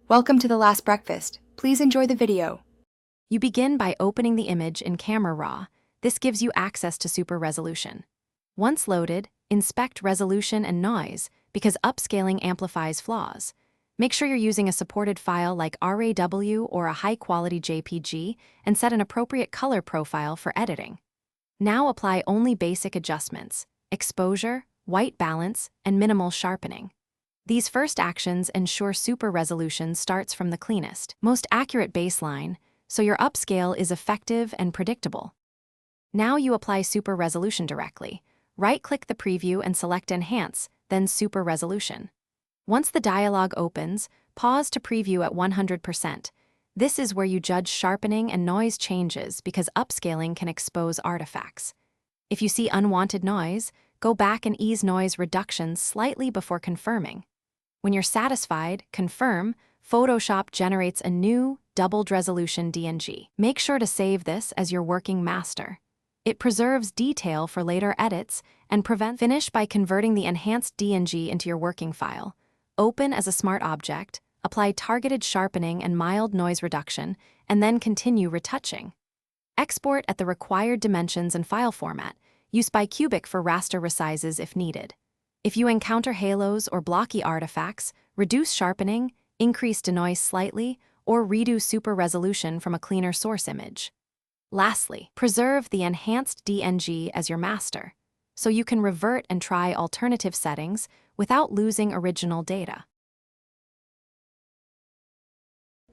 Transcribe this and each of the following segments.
Welcome to The Last Breakfast. Please enjoy the video. You begin by opening the image in Camera Raw. This gives you access to super resolution. Once loaded, inspect resolution and noise because upscaling amplifies flaws. Make sure you're using a supported file like RAW or a high-quality JPG and set an appropriate color profile for editing. Now apply only basic adjustments: exposure, white balance, and minimal sharpening. These first actions ensure super resolution starts from the cleanest, most accurate baseline, so your upscale is effective and predictable. Now you apply super resolution directly. Right-click the preview and select Enhance, then Super Resolution. Once the dialog opens, pause to preview at 100%. This is where you judge sharpening and noise changes because upscaling can expose artifacts. If you see unwanted noise, go back and ease noise reduction slightly before confirming. When you're satisfied, confirm. Photoshop generates a new, doubled resolution DNG. Make sure to save this as your working master. It preserves detail for later edits and prevents finish by converting the enhanced DNG into your working file. Open as a smart object, apply targeted sharpening and mild noise reduction, and then continue retouching. Export at the required dimensions and file format. Use bicubic for raster resizes if needed. If you encounter halos or blocky artifacts, reduce sharpening, increase denoise slightly, or redo super resolution from a cleaner source image. Lastly, preserve the enhanced DNG as your master, so you can revert and try alternative settings without losing original data.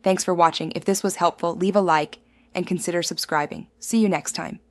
Thanks for watching. If this was helpful, leave a like and consider subscribing. See you next time.